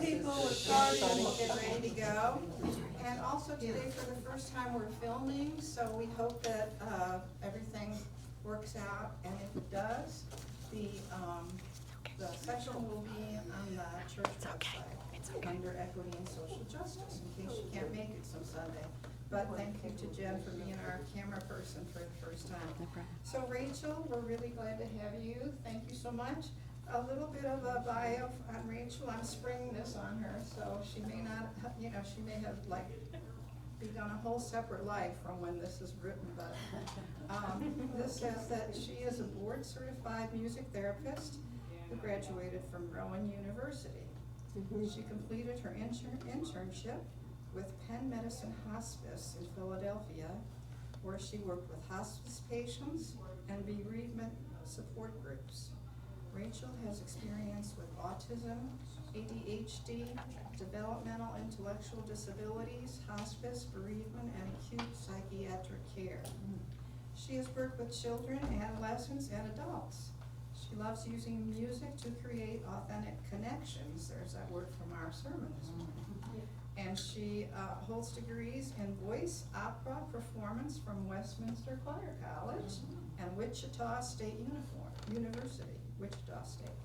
people, we're starting, we'll get ready to go. And also today, for the first time, we're filming, so we hope that everything works out. And if it does, the session will be on the church website under Equity and Social Justice, in case you can't make it some Sunday. But thank you to Jen for being our camera person for the first time. So Rachel, we're really glad to have you. Thank you so much. A little bit of a bio on Rachel. I'm springing this on her, so she may not, she may have begun a whole separate life from when this is written, but this says that she is a board certified music therapist who graduated from Rowan University. She completed her internship with Penn Medicine Hospice in Philadelphia, where she worked with hospice patients and bereavement support groups. Rachel has experience with autism, ADHD, developmental intellectual disabilities, hospice, bereavement, and acute psychiatric care. She has worked with children, adolescents, and adults. She loves using music to create authentic connections. There's that word from our sermon this morning. And she holds degrees in voice, opera, performance from Westminster Choir College and Wichita State University, Wichita State.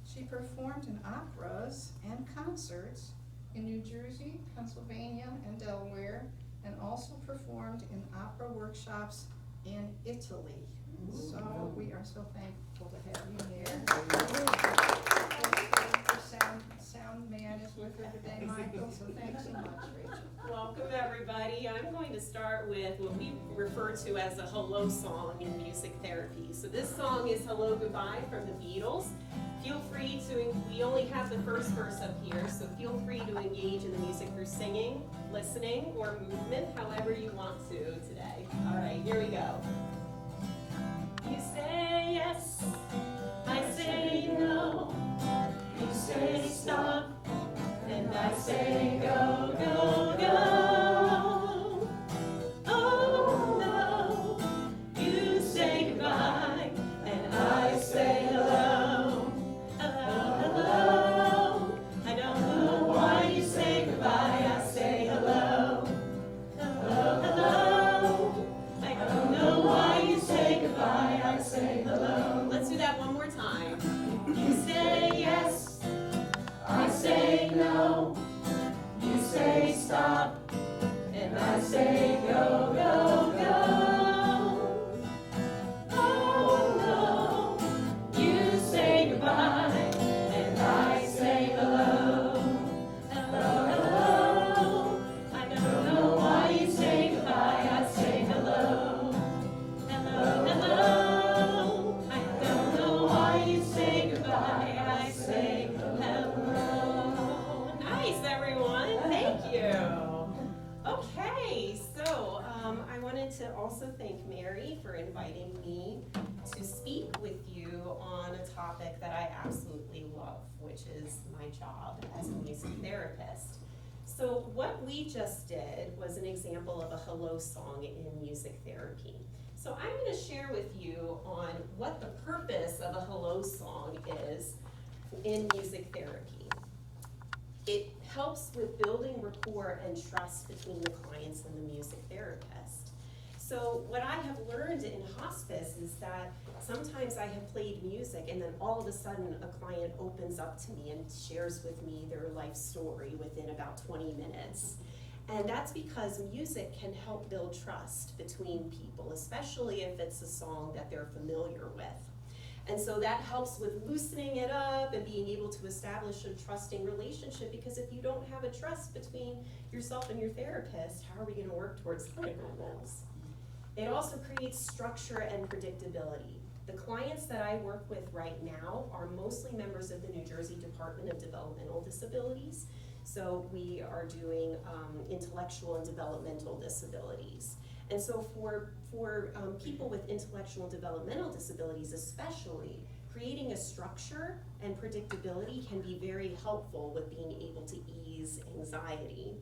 She performed in operas and concerts in New Jersey, Pennsylvania, and Delaware, and also performed in opera workshops in Italy. So we are so thankful to have you here. Sound man is with her today, Michael, so thanks so much, Rachel. Welcome, everybody. I'm going to start with what we refer to as a hello song in music therapy. So this song is Hello Goodbye from the Beatles. Feel free to, we only have the first verse up here, so feel free to engage in the music through singing, listening, or movement, however you want to today. All right, here we go. You say yes, I say no. You say stop, and I say go, go, go. Oh no, you say goodbye, and I say hello. Hello, I don't know why you say goodbye, I say hello. Hello, hello, I don't know why you say goodbye, I say hello. Let's do that one more time. You say yes, I say no. You say stop, and I say go, go, go. Oh no, you say goodbye, and I say hello. Hello, hello, I don't know why you say goodbye, I say hello. Hello, hello, I don't know why you say goodbye, I say hello. Nice, everyone, thank you. Okay, so I wanted to also thank Mary for inviting me to speak with you on a topic that I absolutely love, which is my job as a music therapist. So what we just did was an example of a hello song in music therapy. So I'm going to share with you on what the purpose of a hello song is in music therapy. It helps with building rapport and trust between the clients and the music therapist. So what I have learned in hospice is that sometimes I have played music and then all of a sudden a client opens up to me and shares with me their life story within about 20 minutes. And that's because music can help build trust between people, especially if it's a song that they're familiar with. And so that helps with loosening it up and being able to establish a trusting relationship, because if you don't have a trust between yourself and your therapist, how are we going to work towards clinical goals? It also creates structure and predictability. The clients that I work with right now are mostly members of the New Jersey Department of Developmental Disabilities. So we are doing intellectual and developmental disabilities. And so for people with intellectual and developmental disabilities especially, creating a structure and predictability can be very helpful with being able to ease anxiety.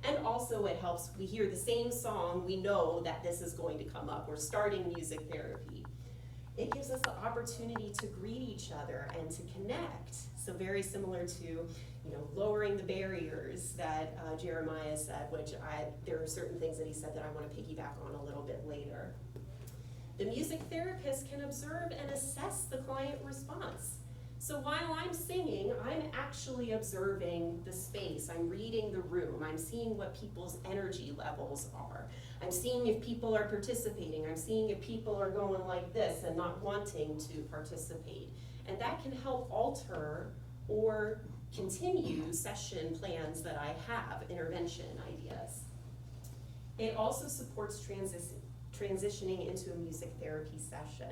And also it helps, we hear the same song, we know that this is going to come up. We're starting music therapy. It gives us the opportunity to greet each other and to connect. So very similar to, lowering the barriers that Jeremiah said, which there are certain things that he said that I want to piggyback on a little bit later. The music therapist can observe and assess the client response. So while I'm singing, I'm actually observing the space. I'm reading the room. I'm seeing what people's energy levels are. I'm seeing if people are participating. I'm seeing if people are going like this and not wanting to participate. And that can help alter or continue session plans that I have, intervention ideas. It also supports transitioning into a music therapy session.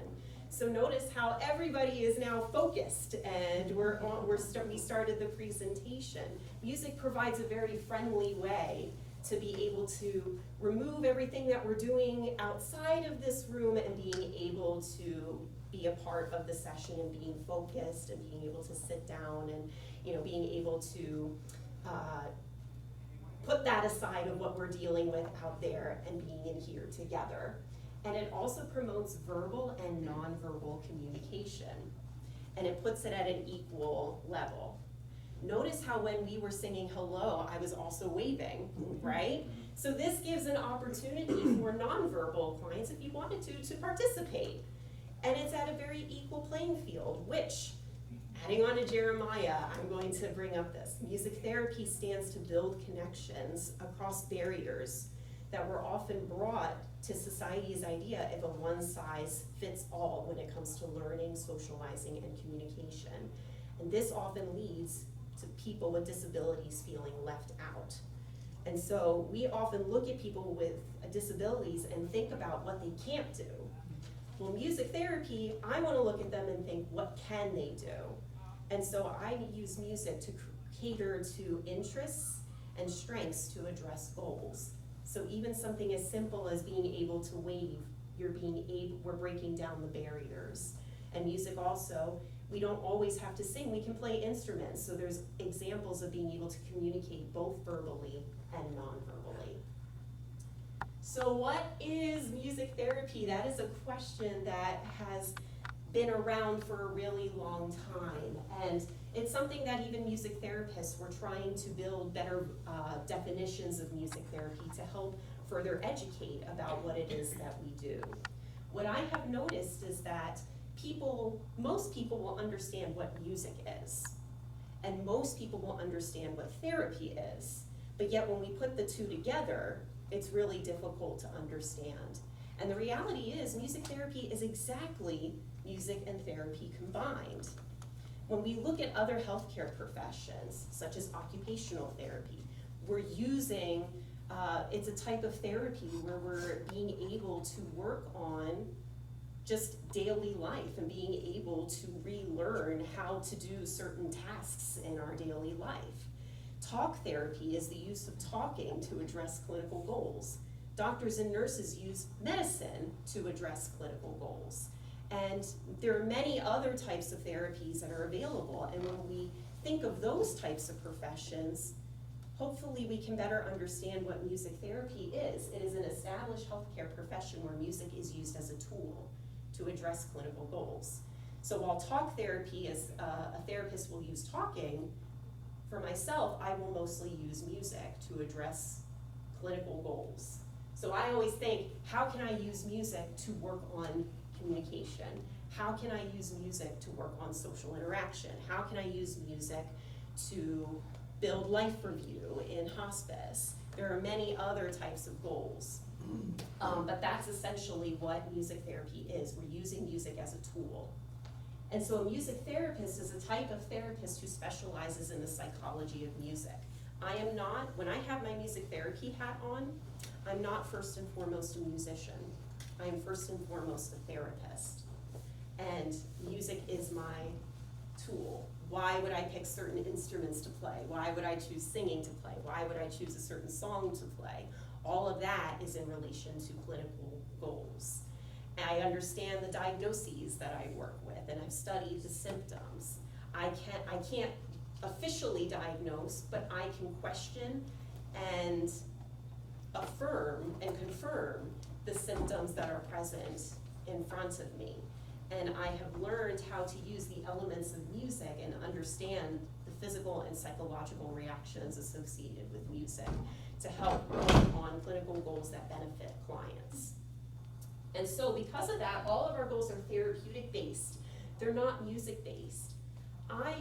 So notice how everybody is now focused, and we started the presentation. Music provides a very friendly way to be able to remove everything that we're doing outside of this room and being able to be a part of the session and being focused and being able to sit down and being able to put that aside of what we're dealing with out there and being in here together. And it also promotes verbal and nonverbal communication, and it puts it at an equal level. Notice how when we were singing hello, I was also waving, right? So this gives an opportunity for nonverbal clients, if you wanted to participate. And it's at a very equal playing field, which, adding on to Jeremiah, I'm going to bring up this. Music therapy stands to build connections across barriers that were often brought to society's idea of a one-size-fits-all when it comes to learning, socializing, and communication. And this often leads to people with disabilities feeling left out. And so we often look at people with disabilities and think about what they can't do. Well, music therapy, I want to look at them and think, what can they do? And so I use music to cater to interests and strengths to address goals. So even something as simple as being able to wave, we're breaking down the barriers. And music also, we don't always have to sing, we can play instruments. So there's examples of being able to communicate both verbally and non-verbally. So what is music therapy? That is a question that has been around for a really long time. And it's something that even music therapists were trying to build better definitions of music therapy to help further educate about what it is that we do. What I have noticed is that most people will understand what music is, and most people will understand what therapy is, but yet when we put the two together, it's really difficult to understand. And the reality is, music therapy is exactly music and therapy combined. When we look at other healthcare professions, such as occupational therapy, we're using, it's a type of therapy where we're being able to work on just daily life and being able to relearn how to do certain tasks in our daily life. Talk therapy is the use of talking to address clinical goals. Doctors and nurses use medicine to address clinical goals. And there are many other types of therapies that are available, and when we think of those types of professions, hopefully we can better understand what music therapy is. It is an established healthcare profession where music is used as a tool to address clinical goals. So while talk therapy is a therapist will use talking, for myself, I will mostly use music to address clinical goals. So I always think, how can I use music to work on communication? How can I use music to work on social interaction? How can I use music to build life review in hospice? There are many other types of goals. But that's essentially what music therapy is. We're using music as a tool. And so a music therapist is a type of therapist who specializes in the psychology of music. I am not, when I have my music therapy hat on, I'm not first and foremost a musician. I am first and foremost a therapist. And music is my tool. Why would I pick certain instruments to play? Why would I choose singing to play? Why would I choose a certain song to play? All of that is in relation to clinical goals. And I understand the diagnoses that I work with, and I've studied the symptoms. I can't officially diagnose, but I can question and affirm and confirm the symptoms that are present in front of me. and I have learned how to use the elements of music and understand the physical and psychological reactions associated with music to help work on clinical goals that benefit clients. And so because of that, all of our goals are therapeutic based. They're not music based. I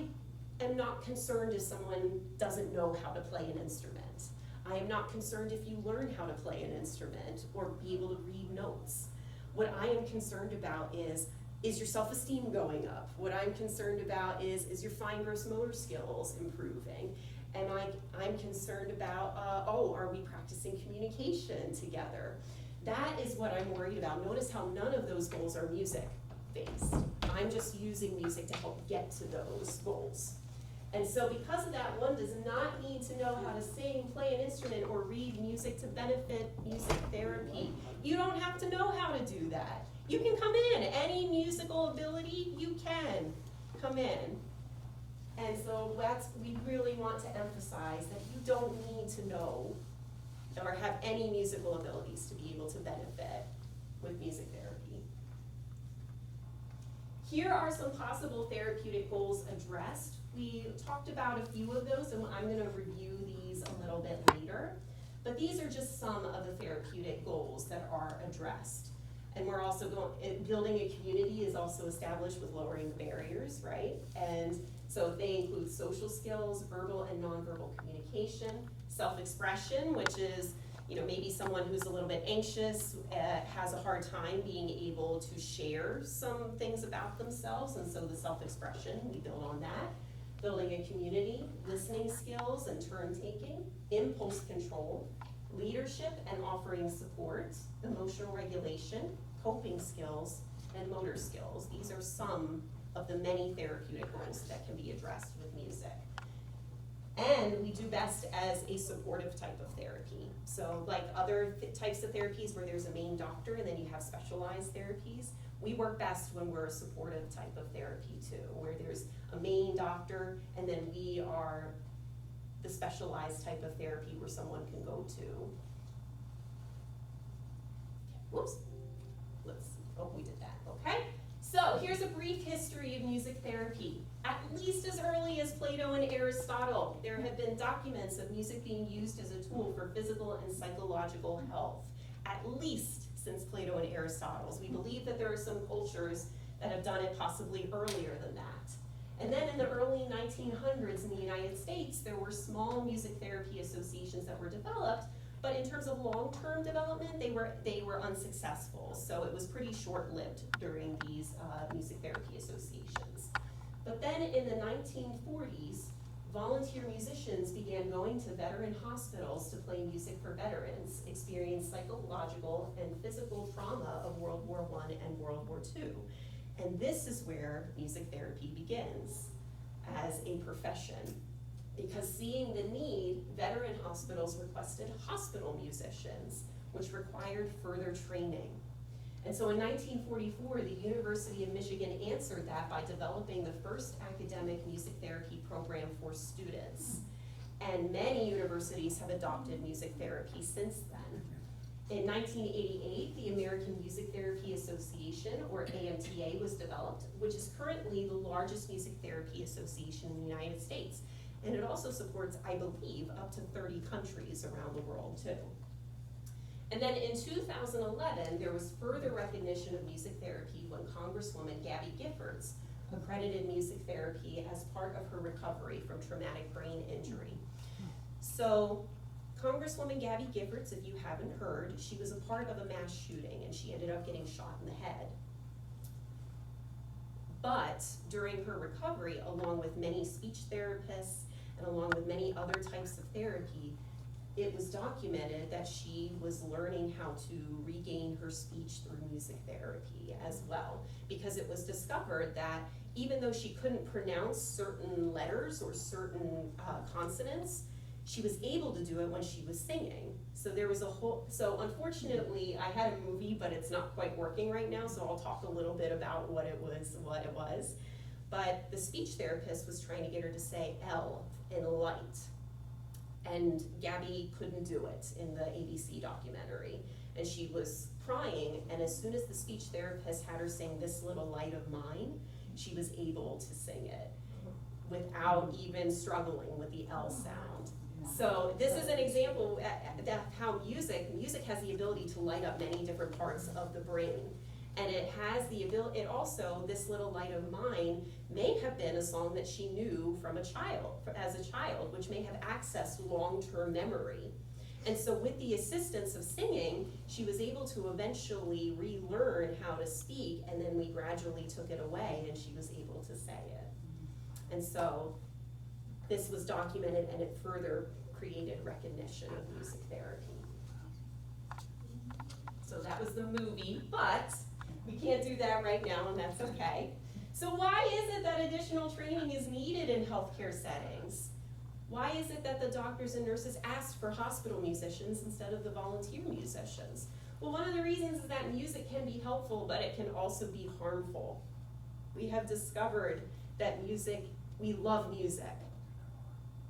am not concerned if someone doesn't know how to play an instrument. I am not concerned if you learn how to play an instrument or be able to read notes. What I am concerned about is your self-esteem going up? What I'm concerned about is your fine gross motor skills improving? I'm concerned about, are we practicing communication together? That is what I'm worried about. Notice how none of those goals are music based. I'm just using music to help get to those goals. And so because of that, one does not need to know how to sing, play an instrument, or read music to benefit music therapy. You don't have to know how to do that. You can come in, any musical ability, you can come in. And so we really want to emphasize that you don't need to know or have any musical abilities to be able to benefit with music therapy. Here are some possible therapeutic goals addressed. We talked about a few of those, and I'm going to review these a little bit later. But these are just some of the therapeutic goals that are addressed. And we're also building a community is also established with lowering the barriers, right? And so they include social skills, verbal and nonverbal communication, self-expression, which is, maybe someone who's a little bit anxious, has a hard time being able to share some things about themselves, and so the self-expression, we build on that. Building a community, listening skills and turn-taking, impulse control, leadership and offering support, emotional regulation, coping skills, and motor skills. These are some of the many therapeutic goals that can be addressed with music. And we do best as a supportive type of therapy. So like other types of therapies where there's a main doctor and then you have specialized therapies, we work best when we're a supportive type of therapy too, where there's a main doctor and then we are the specialized type of therapy where someone can go to. Whoops, we did that, okay? So here's a brief history of music therapy. At least as early as Plato and Aristotle, there have been documents of music being used as a tool for physical and psychological health, at least since Plato and Aristotle. We believe that there are some cultures that have done it possibly earlier than that. And then in the early 1900s in the United States, there were small music therapy associations that were developed, but in terms of long-term development, they were unsuccessful. So it was pretty short-lived during these music therapy associations. But then in the 1940s, volunteer musicians began going to veteran hospitals to play music for veterans, experienced psychological and physical trauma of World War I and World War II. And this is where music therapy begins as a profession. Because seeing the need, veteran hospitals requested hospital musicians, which required further training. And so in 1944, the University of Michigan answered that by developing the first academic music therapy program for students. And many universities have adopted music therapy since then. In 1988, the American Music Therapy Association, or AMTA, was developed, which is currently the largest music therapy association in the United States. And it also supports, I believe, up to 30 countries around the world, too. And then in 2011, there was further recognition of music therapy when Congresswoman Gabby Giffords accredited music therapy as part of her recovery from traumatic brain injury. So, Congresswoman Gabby Giffords, if you haven't heard, she was a part of a mass shooting and she ended up getting shot in the head. But during her recovery, along with many speech therapists and along with many other types of therapy, it was documented that she was learning how to regain her speech through music therapy as well, because it was discovered that even though she couldn't pronounce certain letters or certain consonants, she was able to do it when she was singing. So there was so unfortunately I had a movie, but it's not quite working right now, so I'll talk a little bit about what it was. But the speech therapist was trying to get her to say L in light. And Gabby couldn't do it in the ABC documentary. and she was crying, and as soon as the speech therapist had her sing This Little Light of Mine, she was able to sing it without even struggling with the L sound. So this is an example that how music has the ability to light up many different parts of the brain. And it has the ability, it also, This Little Light of Mine may have been a song that she knew as a child, which may have accessed long-term memory. And so with the assistance of singing, she was able to eventually relearn how to speak, and then we gradually took it away and she was able to say it. And so this was documented, and it further created recognition of music therapy. So that was the movie, but we can't do that right now, and that's okay. So why is it that additional training is needed in healthcare settings? Why is it that the doctors and nurses ask for hospital musicians instead of the volunteer musicians? Well, one of the reasons is that music can be helpful, but it can also be harmful. We have discovered that we love music,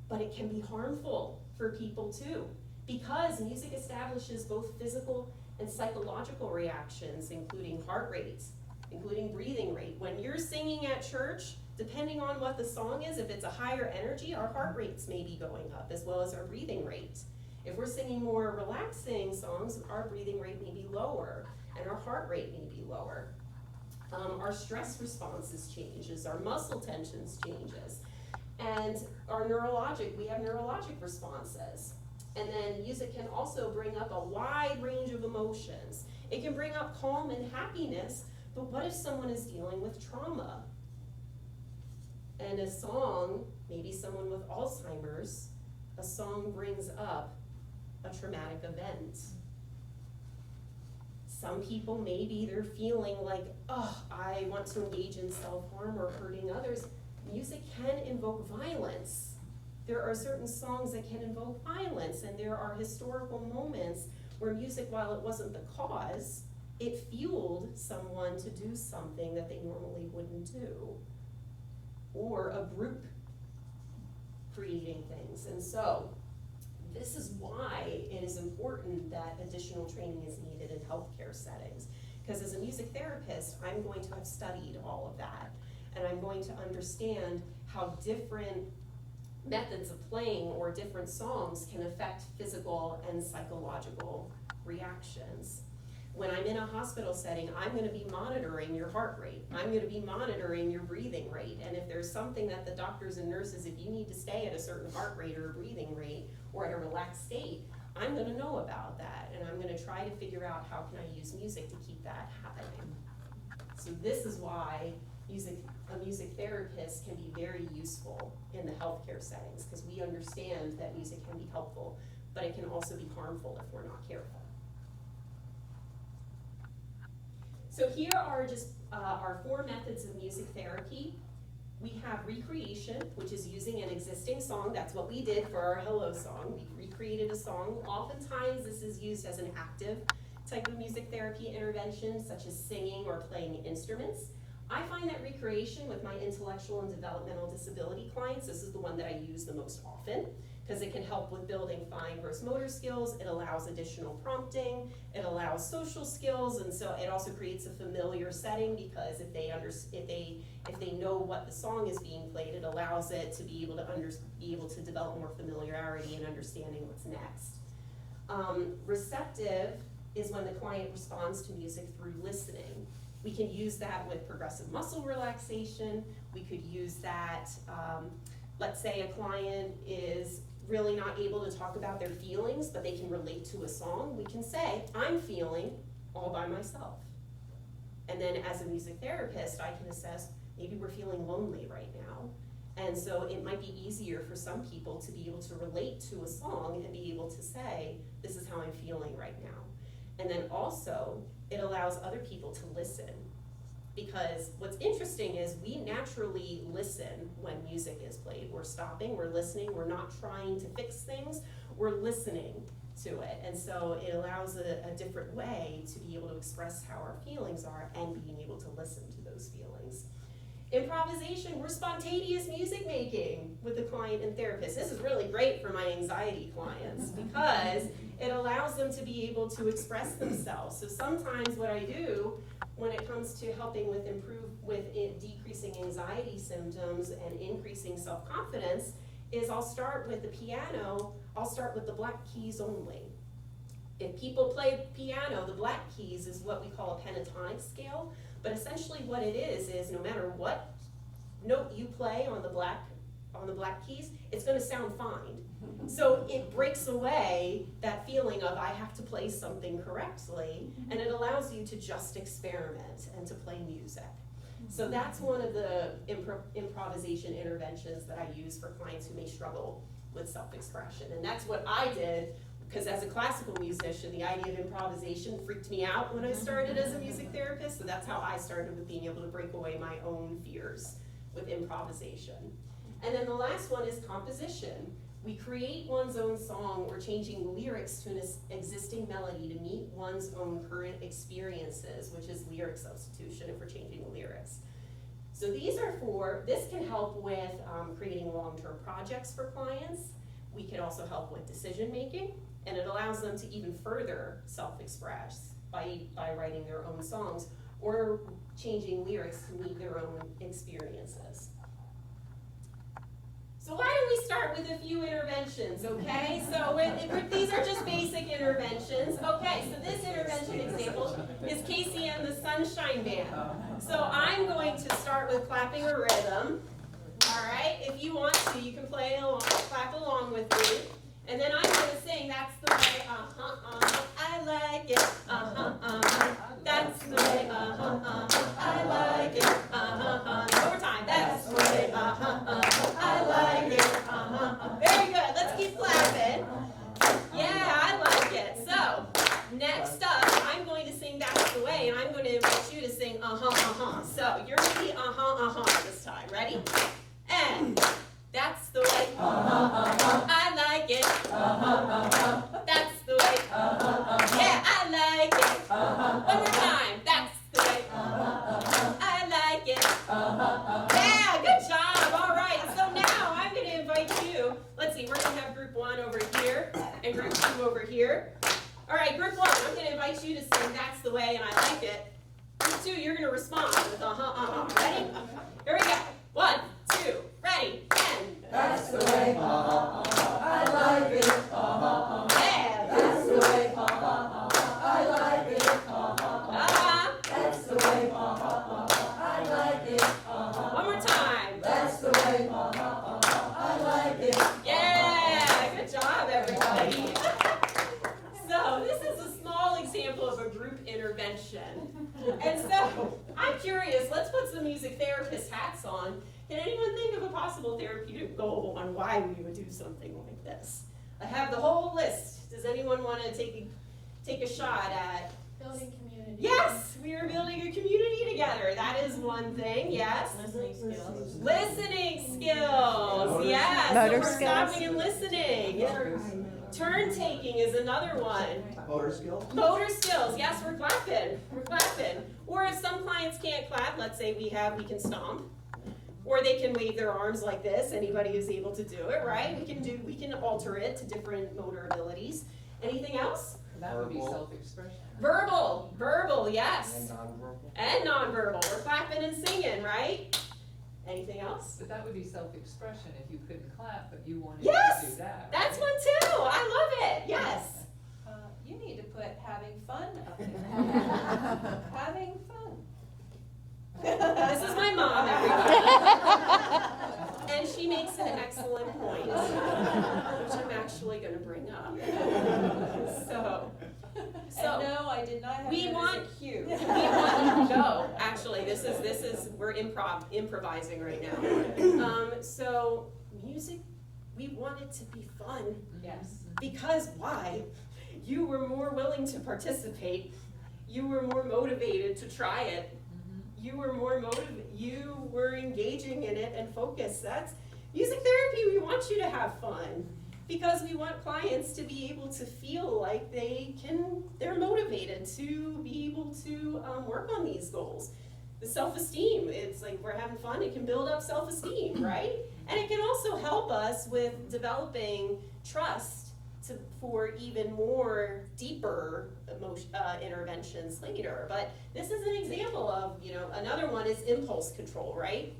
but it can be harmful for people too, because music establishes both physical and psychological reactions, including heart rate, including breathing rate. When you're singing at church, depending on what the song is, if it's a higher energy, our heart rates may be going up as well as our breathing rate. If we're singing more relaxing songs, our breathing rate may be lower and our heart rate may be lower. Our stress responses changes, our muscle tensions changes, and we have neurologic responses. And then music can also bring up a wide range of emotions. It can bring up calm and happiness, but what if someone is dealing with trauma? And a song, maybe someone with Alzheimer's, a song brings up a traumatic event. Some people, maybe they're feeling like, oh, I want to engage in self-harm or hurting others. Music can invoke violence. There are certain songs that can invoke violence, and there are historical moments where music, while it wasn't the cause, it fueled someone to do something that they normally wouldn't do, or a group creating things. And so this is why it is important that additional training is needed in healthcare settings. Because as a music therapist, I'm going to have studied all of that, and I'm going to understand how different methods of playing or different songs can affect physical and psychological reactions. When I'm in a hospital setting, I'm going to be monitoring your heart rate. I'm going to be monitoring your breathing rate. And if there's something that the doctors and nurses, if you need to stay at a certain heart rate or a breathing rate or at a relaxed state, I'm going to know about that. And I'm going to try to figure out how can I use music to keep that happening. So this is why a music therapist can be very useful in the healthcare settings, because we understand that music can be helpful, but it can also be harmful if we're not careful. So here are just our 4 methods of music therapy. We have recreation, which is using an existing song. That's what we did for our Hello song. We recreated a song. Oftentimes this is used as an active type of music therapy intervention, such as singing or playing instruments. I find that recreation with my intellectual and developmental disability clients, this is the one that I use the most often, because it can help with building fine gross motor skills. It allows additional prompting. It allows social skills, and so it also creates a familiar setting, because if they know what the song is being played, it allows it to be able to develop more familiarity and understanding what's next. Receptive is when the client responds to music through listening. We can use that with progressive muscle relaxation. We could use that, let's say a client is really not able to talk about their feelings, but they can relate to a song. We can say, I'm feeling all by myself. And then as a music therapist, I can assess, maybe we're feeling lonely right now. And so it might be easier for some people to be able to relate to a song and be able to say, this is how I'm feeling right now. And then also, it allows other people to listen. Because what's interesting is we naturally listen when music is played. We're stopping, we're listening, we're not trying to fix things, we're listening to it. And so it allows a different way to be able to express how our feelings are and being able to listen to those feelings. Improvisation, we're spontaneous music making with the client and therapist. This is really great for my anxiety clients because it allows them to be able to express themselves. So sometimes what I do when it comes to helping with decreasing anxiety symptoms and increasing self-confidence is I'll start with the piano, I'll start with the black keys only. If people play piano, the black keys is what we call a pentatonic scale, but essentially what it is no matter what note you play on the black keys, it's gonna sound fine. So it breaks away that feeling of I have to play something correctly, and it allows you to just experiment and to play music. So that's one of the improvisation interventions that I use for clients who may struggle with self-expression. And that's what I did, because as a classical musician, the idea of improvisation freaked me out when I started as a music therapist. So that's how I started with being able to break away my own fears with improvisation. And then the last one is composition. We create one's own song or changing lyrics to an existing melody to meet one's own current experiences, which is lyric substitution if we're changing the lyrics. So this can help with creating long-term projects for clients. We can also help with decision making, and it allows them to even further self-express by writing their own songs or changing lyrics to meet their own experiences. So why don't we start with a few interventions, okay? So these are just basic interventions. Okay, so this intervention example is Casey and the Sunshine Band. So I'm going to start with clapping a rhythm. All right, if you want to, you can play along, clap along with me. And then I'm going to sing, that's the way, I like it, that's the way, I like it, one more time, that's the way, I like it, very good, let's keep clapping. Yeah, I like it. So, next up, I'm going to sing That's the Way, and I'm going to invite you to sing So, you're going to be this time, ready? And that's the way, I like it, that's the way, yeah, I like it, one more time, that's the way, I like it, yeah, good job, all right, so now I'm going to invite you, let's see, we're going to have group 1 over here, and group 2 over here. All right, group 1, I'm going to invite you to sing That's the Way, and I like it. Group 2, you're going to respond with ready? Here we go, 1, 2, ready, and that's the way, I like it, yeah, that's the way, I like it, that's the way, I like it, one more time, that's the way, I like it. yeah, good job, everybody. So this is a small example of a group intervention. And so I'm curious, let's put some music therapist hats on. Can anyone think of a possible therapeutic goal on why we would do something like this? I have the whole list. Does anyone want to take a shot at? Building community. Yes, we are building a community together. That is one thing, yes. Listening skills. Listening skills, yes. Motor So we're skills. stopping and listening. Turn taking is another one. Motor skills? Motor skills, yes, we're clapping. Or if some clients can't clap, let's say we can stomp. Or they can wave their arms like this. Anybody who's able to do it, right? We can alter it to different motor abilities. Anything else? That would be Verbal. self-expression. Verbal, yes. And nonverbal? And nonverbal. We're clapping and singing, right? Anything else? But that would be self-expression if you couldn't clap, but you wanted Yes! to do that. That's right? one too. I love it. Yes. You need to put having fun up there. Having fun. This is my mom, everybody. And she makes an excellent point, which I'm actually going to bring up. So And no, I did not have we that want- as a cue. no, actually, this is we're improvising right now. So music, we want it to be fun. Yes. Because why? You were more willing to participate. You were more motivated to try it. You were more motivated. You were engaging in it and focused. That's music therapy. We want you to have fun because we want clients to be able to feel like they're motivated to be able to work on these goals. the self-esteem. It's like we're having fun, it can build up self-esteem, right? And it can also help us with developing trust for even more deeper interventions later. But this is an example of, another one is impulse control, right?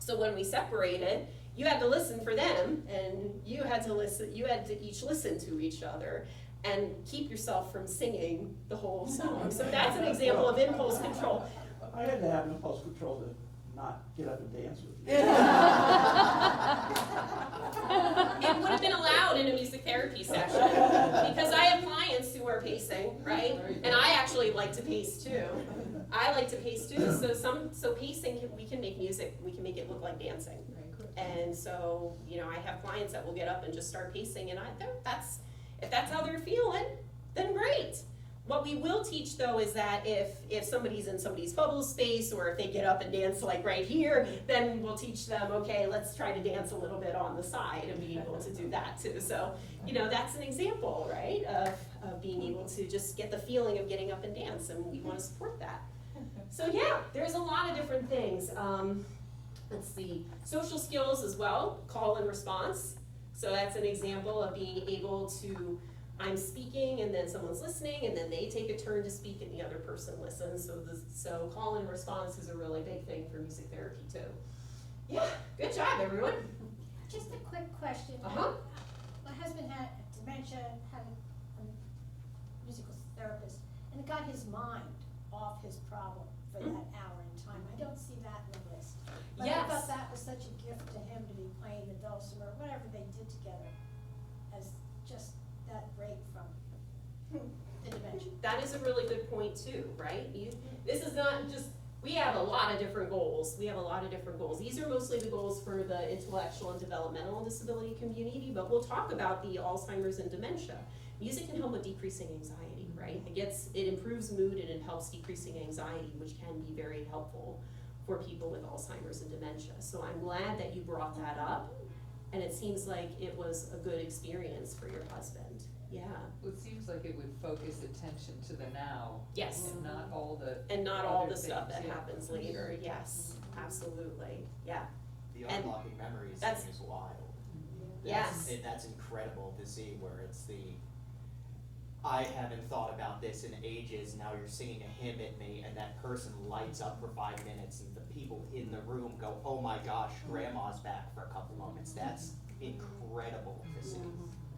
So when we separated, you had to listen for them, and you had to each listen to each other and keep yourself from singing the whole song. So that's an example of impulse control. I had to have impulse control to not get up and dance with you. It would have been allowed in a music therapy session, because I have clients who are pacing, right? And I actually like to pace too. So pacing, we can make music, we can make it look like dancing. And so, I have clients that will get up and just start pacing, and if that's how they're feeling, then great. What we will teach though is that if somebody's in somebody's bubble space, or if they get up and dance like right here, then we'll teach them, okay, let's try to dance a little bit on the side and be able to do that too. So, that's an example, right, of being able to just get the feeling of getting up and dance, and we want to support that. So yeah, there's a lot of different things. Let's see, social skills as well, call and response. So that's an example of being able to, I'm speaking and then someone's listening, and then they take a turn to speak and the other person listens. So call and response is a really big thing for music therapy too. Yeah, good job everyone. Just a quick question. Uh-huh. My husband had dementia, had a musical therapist, and it got his mind off his problem for that hour in time. I don't see that in the list. But I Yes. thought that was such a gift to him to be playing the dulcimer, or whatever they did together, as just that break from the dementia. That is a really good point too, right? This is not just, we have a lot of different goals. These are mostly the goals for the intellectual and developmental disability community, but we'll talk about the Alzheimer's and dementia. Music can help with decreasing anxiety, right? It improves mood and it helps decreasing anxiety, which can be very helpful for people with Alzheimer's and dementia. So I'm glad that you brought that up, and it seems like it was a good experience for your husband. Yeah. Well, it seems like it would focus attention to the now. Yes. And not all the. And not all other the stuff things, that yeah. happens later, yes, absolutely, yeah. The And unlocking memories that's- thing is wild. Yes. That's incredible to see, where it's I haven't thought about this in ages, now you're singing a hymn at me, and that person lights up for 5 minutes, and the people in the room go, oh my gosh, grandma's back for a couple moments. That's incredible to see.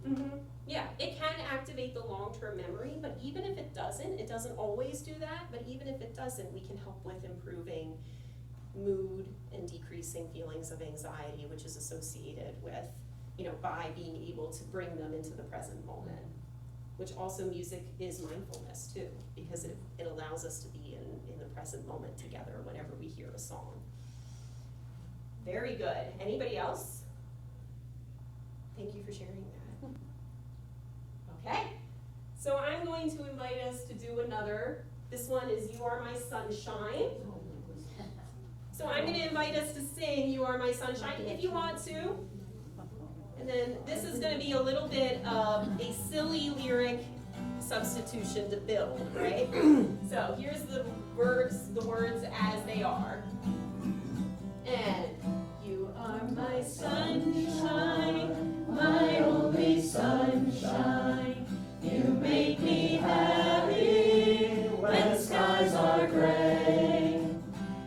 Mm-hmm. Yeah, it can activate the long-term memory, but even if it doesn't always do that, but even if it doesn't, we can help with improving mood and decreasing feelings of anxiety, which is associated with, by being able to bring them into the present moment. Which also music is mindfulness too, because it allows us to be in the present moment together whenever we hear a song. Very good. Anybody else? Thank you for sharing that. Okay, so I'm going to invite us to do another. This one is You Are My Sunshine. So I'm going to invite us to sing You Are My Sunshine if you want to. And then this is going to be a little bit of a silly lyric substitution to build, right? So here's the words as they are. And you are my sunshine, my only sunshine. You make me happy when skies are gray.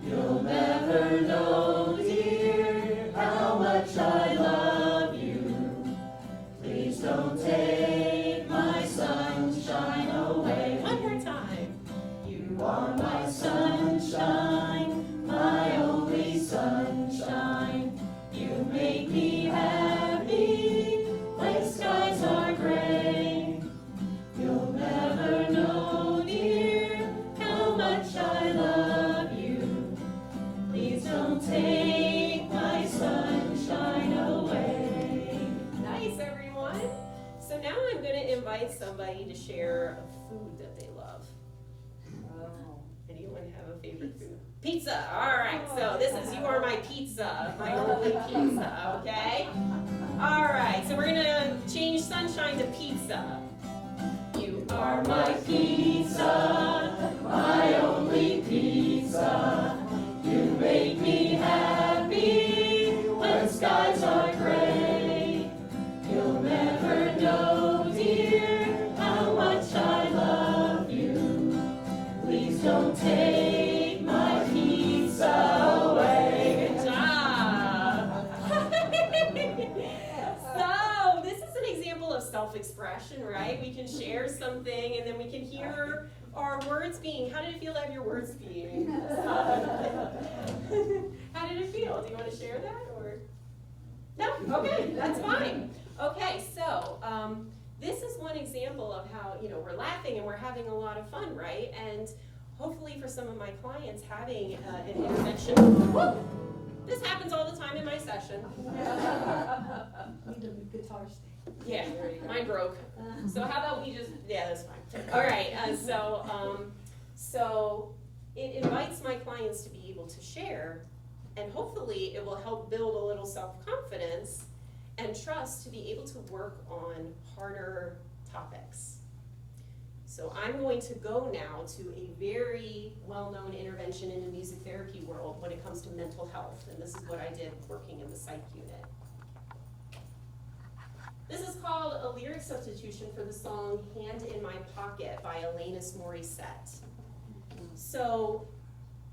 You'll never know, dear, how much I love you. Please don't take my sunshine away. One more time. You are my sunshine, my only sunshine. You make me happy when skies are gray. You'll never know, dear, how much I love you. Please don't take my sunshine away. Nice, everyone. So now I'm going to invite somebody to share a food that they love. Anyone have a favorite food? Pizza. All right. So this is You Are My Pizza, my only pizza. Okay. All right. So we're going to change sunshine to pizza. You are my pizza, my only pizza. know, dear, how much I love you. Please don't take my peace away. Good job. So this is an example of self-expression, right? We can share something and then we can hear our words being, how did it feel to have your words being? How did it feel? Do you want to share that or? No? Okay, that's fine. Okay, so this is one example of how, we're laughing and we're having a lot of fun, right? And hopefully for some of my clients, having an intervention, whoop, this happens all the time in my session. Need a guitar stand. Yeah, mine broke. So how about we just, yeah, that's fine. All right, so it invites my clients to be able to share, and hopefully it will help build a little self-confidence and trust to be able to work on harder topics. So I'm going to go now to a very well-known intervention in the music therapy world when it comes to mental health, and this is what I did working in the psych unit. This is called a lyric substitution for the song Hand in My Pocket by Alanis Morissette. So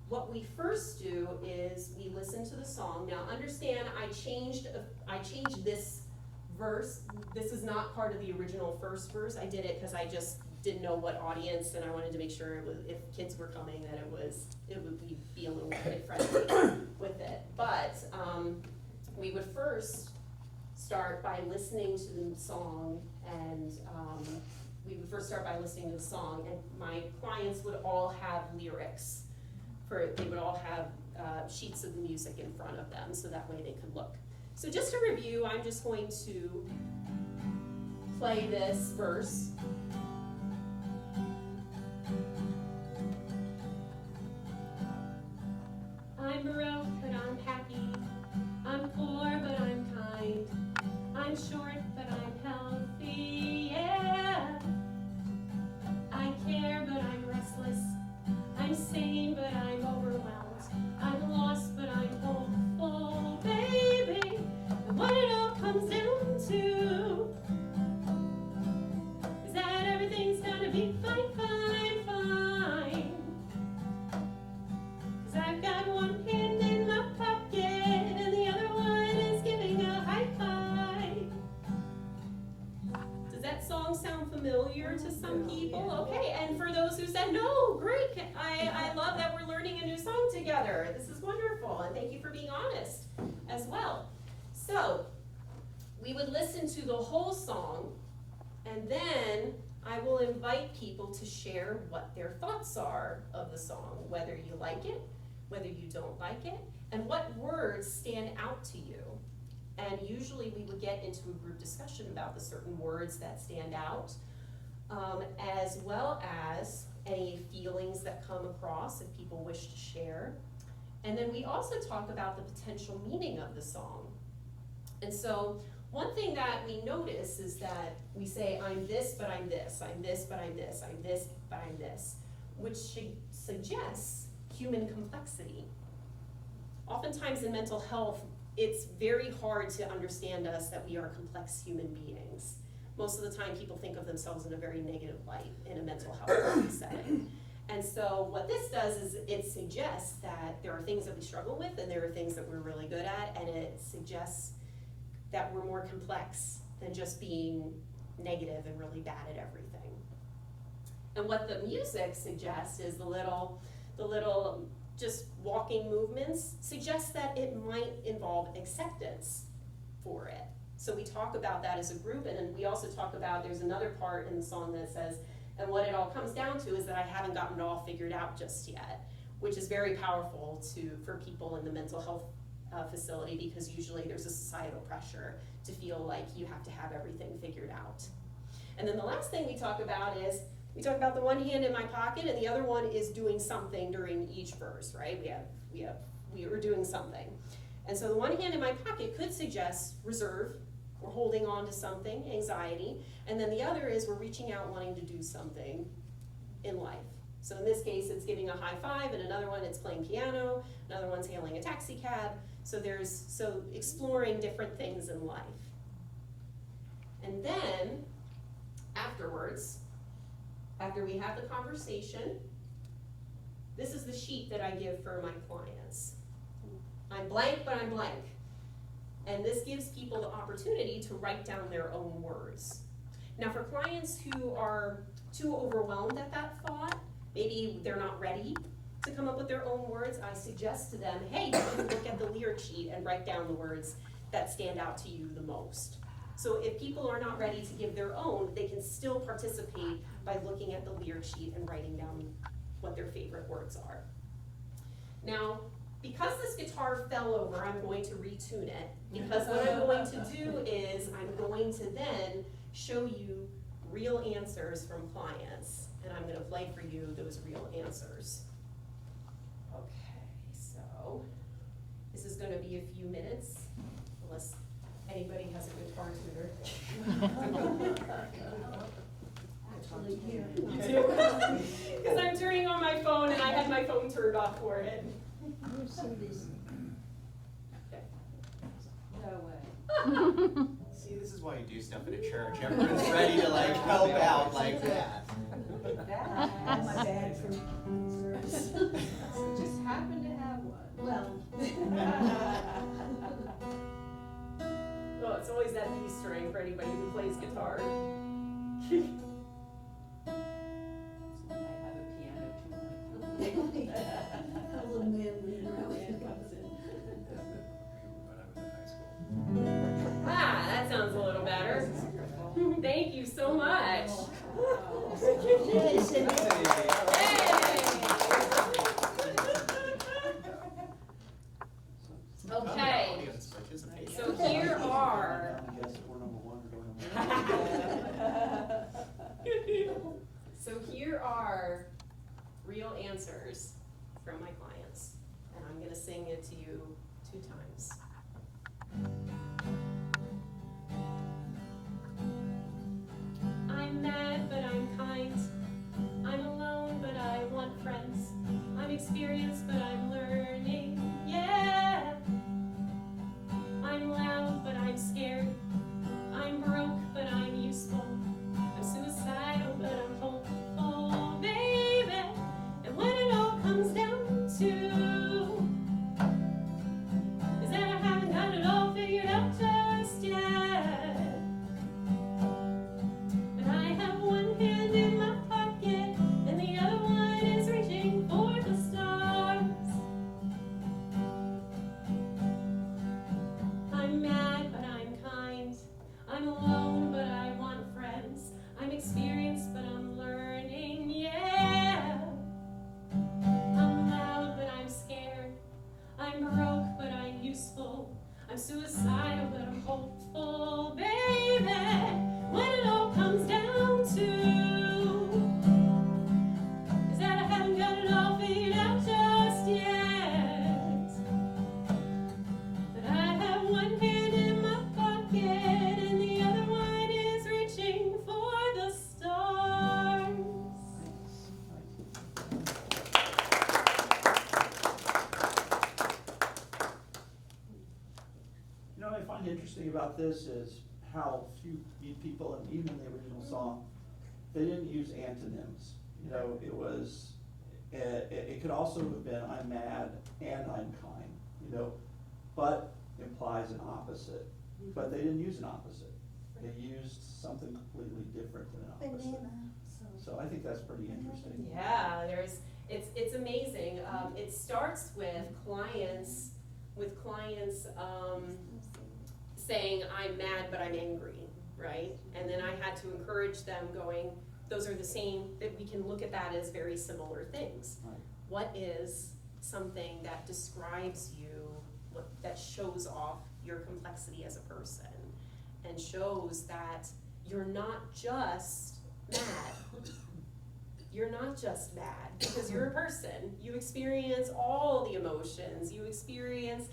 what we first do is we listen to the song. Now understand, I changed this verse. This is not part of the original first verse. I did it because I just didn't know what audience, and I wanted to make sure it was, if kids were coming, that it would be a little kid friendly with it. But we would first start by listening to the song, and my clients would all have lyrics. They would all have sheets of the music in front of them, so that way they could look. So just to review, I'm just going to play this verse. I'm broke, but I'm happy. I'm poor, but I'm kind. I'm short, but I'm healthy, yeah. I care, but I'm restless. I'm sane, but I'm overwhelmed. I'm lost, but I'm hopeful, baby. And what it all comes down to is that everything's gonna be fine, fine, fine. 'Cause I've got one hand in my pocket and the other one is giving a high five. Does that song sound familiar to some people? Okay, and for those who said, no, great, I love that we're learning a new song together. This is wonderful, and thank you for being honest as well. So, we would listen to the whole song, and then I will invite people to share what their thoughts are of the song, whether you like it, whether you don't like it, and what words stand out to you. And usually we would get into a group discussion about the certain words that stand out, as well as any feelings that come across if people wish to share. And then we also talk about the potential meaning of the song. And so one thing that we notice is that we say, I'm this, but I'm this, I'm this, but I'm this, I'm this, but I'm this, which suggests human complexity. Oftentimes in mental health, it's very hard to understand us that we are complex human beings. Most of the time people think of themselves in a very negative light in a mental health setting. And so what this does is it suggests that there are things that we struggle with and there are things that we're really good at, and it suggests that we're more complex than just being negative and really bad at everything. And what the music suggests is the little just walking movements suggests that it might involve acceptance for it. So we talk about that as a group, and then we also talk about, there's another part in the song that says, and what it all comes down to is that I haven't gotten it all figured out just yet, which is very powerful for people in the mental health facility, because usually there's a societal pressure to feel like you have to have everything figured out. And then the last thing we talk about is, we talk about the one hand in my pocket and the other one is doing something during each verse, right? We are doing something. And so the one hand in my pocket could suggest reserve, we're holding on to something, anxiety, and then the other is we're reaching out wanting to do something in life. So in this case, it's giving a high five, and another one it's playing piano, another one's hailing a taxi cab. So exploring different things in life. And then then, afterwards, after we have the conversation, this is the sheet that I give for my clients. I'm blank, but I'm blank. And this gives people the opportunity to write down their own words. Now, for clients who are too overwhelmed at that thought, maybe they're not ready to come up with their own words, I suggest to them, hey, you can look at the lyric sheet and write down the words that stand out to you the most. So if people are not ready to give their own, they can still participate by looking at the lyric sheet and writing down what their favorite words are. Now, because this guitar fell over, I'm going to retune it, because what I'm going to do is I'm going to then show you real answers from clients, and I'm gonna play for you those real answers. Okay, so this is gonna be a few minutes, unless anybody has a guitar tuner. Actually, here. You do? Because I'm turning on my phone and I had my phone turned off for it. Here's some of these. No way. See, this is why you do stuff in a church. Everyone's ready to like help out like that. That's my bag for service. Just happen to have one. Well. Oh, it's always that B string for anybody who plays guitar. I have a piano too. A little man leaning around. Ah, that sounds a little better. Thank you so much. Yes, and Okay, Audience participation. so here are, I guess if we're number one or number one. so here are real answers from my clients. And I'm gonna sing it to you 2 times. I'm mad, but I'm kind. I'm alone, but I want friends. I'm experienced, but I'm learning. Yeah. I'm loud, but I'm scared. I'm broke, but I'm useful. I'm suicidal, but I'm hopeful, baby. And when it all comes down to is that I haven't got it all figured out just yet. But I have one hand in my pocket, and the other one is reaching for the stars. I'm mad, but I'm kind. I'm alone, but I want friends. I'm experienced, but I'm learning, yeah. I'm loud, but I'm scared. I'm broke, but I'm useful. I'm suicidal, but I'm hopeful, baby. When it all comes down to is that I haven't got it all figured out just yet. But I have one hand in my pocket and the other one is reaching for the stars. You know what I find interesting about this is how few people, and even in the original song, they didn't use antonyms. You know, it was, it could also have been, I'm mad and I'm kind, you know, but implies an opposite. But they didn't use an opposite. They used something completely different than an opposite. So I think that's pretty interesting. Yeah, it's amazing. It starts with clients saying, I'm mad, but I'm angry, right? And then I had to encourage them going, those are the same, that we can look at that as very similar things. Right. What is something that describes you, that shows off your complexity as a person and shows that you're not just mad. You're not just mad because you're a person. You experience all the emotions. You experience,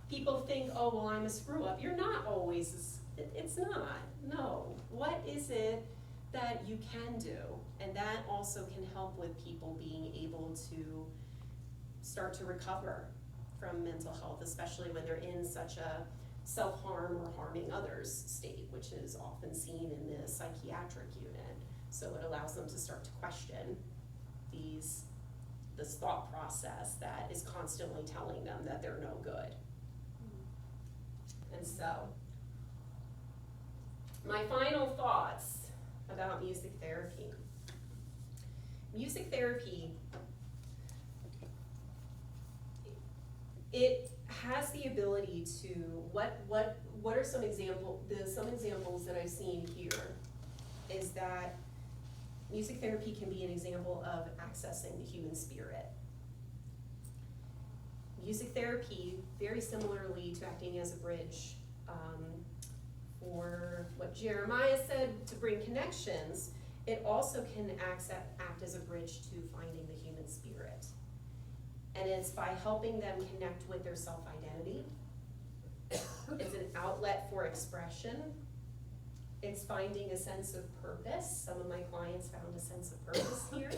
people think, oh, well, I'm a screw up. You're not always, it's not, no. What is it that you can do? And that also can help with people being able to start to recover from mental health, especially when they're in such a self-harm or harming others state, which is often seen in the psychiatric unit. So it allows them to start to question this thought process that is constantly telling them that they're no good. And so, my final thoughts about music therapy. Music therapy, it has the ability to, what are some examples that I've seen here is that music therapy can be an example of accessing the human spirit. Music therapy, very similarly to acting as a bridge, for what Jeremiah said, to bring connections, it also can act as a bridge to finding the human spirit. And it's by helping them connect with their self-identity. It's an outlet for expression. It's finding a sense of purpose. Some of my clients found a sense of purpose here.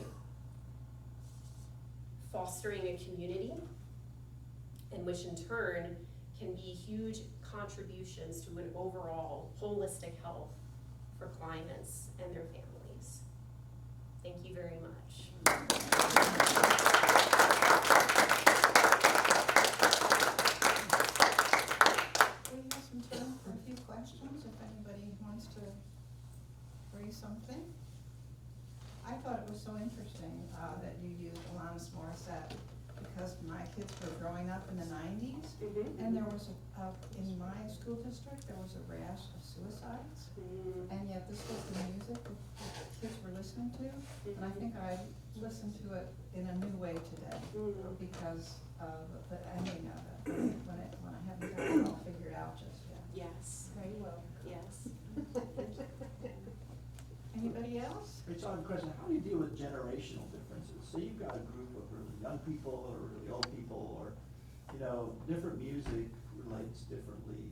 Fostering a community, and which in turn can be huge contributions to an overall holistic health for clients and their families. Thank you very much. We have some time for a few questions, if anybody wants to raise something. I thought it was so interesting that you used Alanis Morissette, because my kids were growing up in the 90s, and there was in my school district, there was a rash of suicides, and yet this was the music that the kids were listening to, and I think I listened to it in a new way today, because of the ending of it, when I haven't got it all figured out just yet. Yes, Very well. yes. Anybody else? Rachel, I have a question. How do you deal with generational differences? So you've got a group of really young people or really old people, or, different music relates differently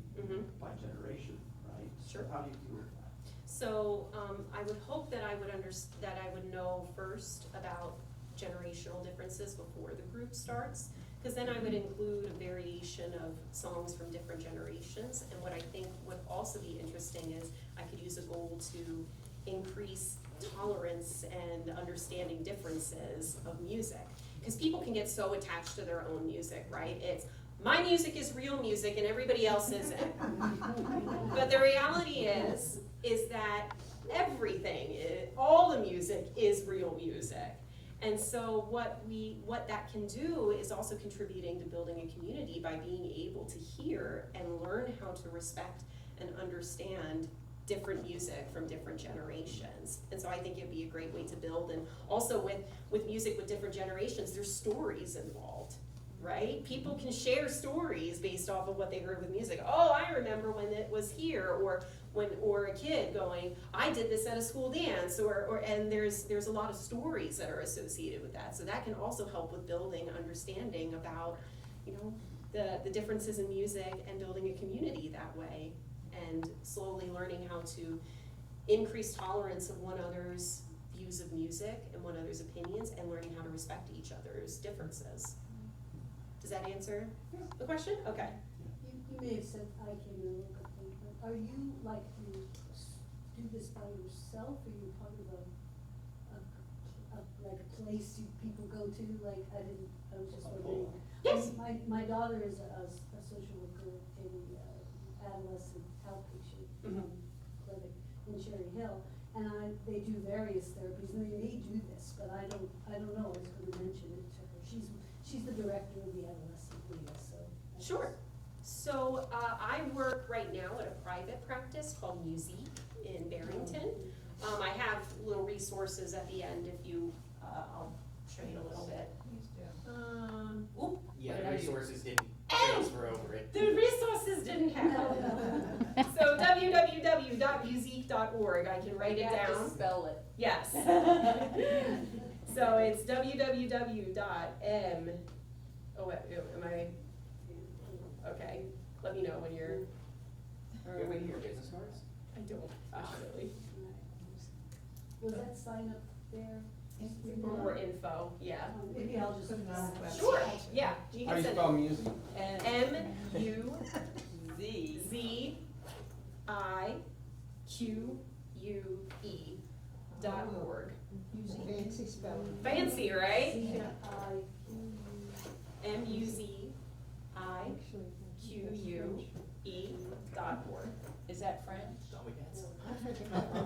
by generation, right? Sure. So how do you deal with that? So I would hope that I would know first about generational differences before the group starts, because then I would include a variation of songs from different generations. And what I think would also be interesting is I could use a goal to increase tolerance and understanding differences of music. Because people can get so attached to their own music, right? It's, my music is real music and everybody else isn't. But the reality is that everything, all the music is real music. And so what that can do is also contributing to building a community by being able to hear and learn how to respect and understand different music from different generations. And so I think it'd be a great way to build. And also with music with different generations, there's stories involved, right? People can share stories based off of what they heard with music. Oh, I remember when it was here, or a kid going, I did this at a school dance, and there's a lot of stories that are associated with that. So that can also help with building understanding about, the differences in music and building a community that way, and slowly learning how to increase tolerance of one another's views of music and one another's opinions, and learning how to respect each other's differences. Does that answer the question? Okay. You may have said, I came in a little bit, but are you like, you do this by yourself, or you part of like a place people go to, like, I was just wondering. Yes. My daughter is a social worker in adolescent outpatient clinic in Cherry Hill, and they do various therapies, and they may do this, but I don't know, I was gonna mention it to her. She's the director of the adolescent clinic, so. Sure. So I work right now at a private practice called Musique in Barrington. I have little resources at the end if you, I'll show you a little bit. Please do. Oop, Yeah, what the did I do? resources didn't transfer over it. The resources didn't happen. So www.musique.org, I can write it You have to down. spell it. Yes. So it's okay, let me know when you're, You're waiting for your business cards? I don't actually. Was that sign up there? For more info, yeah. Maybe I'll just. Put it on the website. Sure, yeah, you How can do you send spell it. music? Z. zique.org. Fancy spelling. Fancy, right? muzique.org. Is that French? Don't we get some?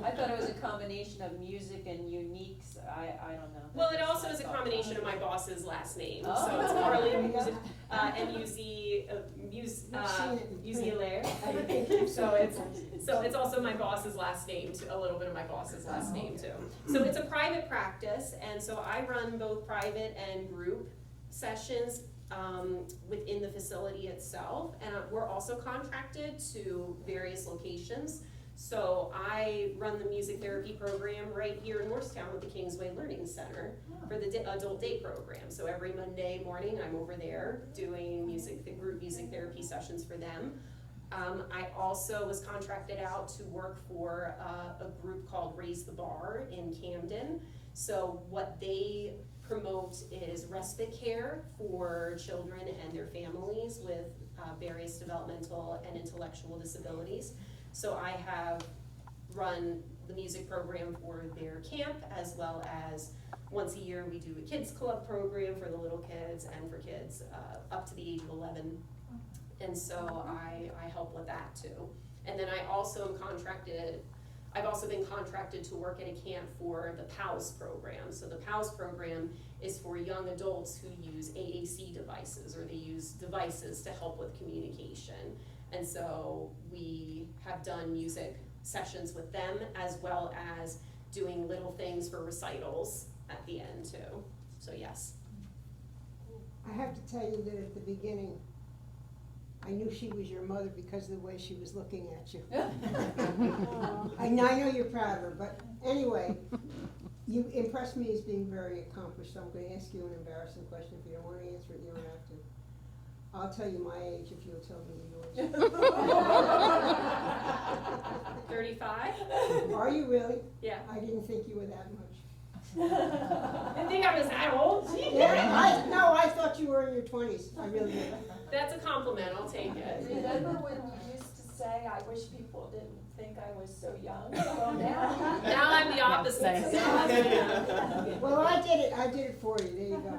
I thought it was a combination of music and uniques, I don't know. Well, it also is a combination of my boss's last name, so Oh. it's Carly Music, Musielaire. So it's also my boss's last name, a little bit of my boss's last name too. So it's a private practice, and so I run both private and group sessions within the facility itself, and we're also contracted to various locations. So I run the music therapy program right here in Morristown with the Kingsway Learning Center for the adult day program. So every Monday morning, I'm over there doing group music therapy sessions for them. I also was contracted out to work for a group called Raise the Bar in Camden. So what they promote is respite care for children and their families with various developmental and intellectual disabilities. So I have run the music program for their camp, as well as once a year we do a kids club program for the little kids and for kids up to the age of 11. And so I help with that too. And then I've also been contracted to work at a camp for the PALS program. So the PALS program is for young adults who use AAC devices, or they use devices to help with communication. And so we have done music sessions with them, as well as doing little things for recitals at the end too. So yes. I have to tell you that at the beginning, I knew she was your mother because of the way she was looking at you. I know you're proud of her, but anyway, you impressed me as being very accomplished, so I'm gonna ask you an embarrassing question. If you don't wanna answer it, you don't have to. I'll tell you my age if you'll tell me yours. 35? Are you really? Yeah. I didn't think you were that much. I think I was that old. Yeah, I thought you were in your 20s. I really did. That's a compliment, I'll take it. Remember when you used to say, I wish people didn't think I was so young? Well, now. Now I'm the opposite. Well, I did it for you. There you go.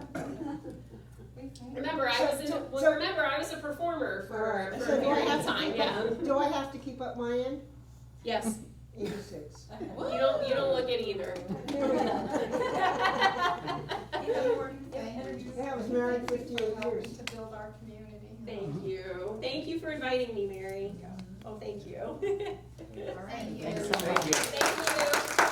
Remember, I was a performer for a So do I period have of to time, keep yeah. up? Do I have to keep up my end? Yes, 86. you don't look it either. Here we go. Thank you. Yeah, I was married 58 years. Helping to build our community. Thank you. Thank you for inviting me, Mary. Oh, thank you. All right. Thank you. Thank you.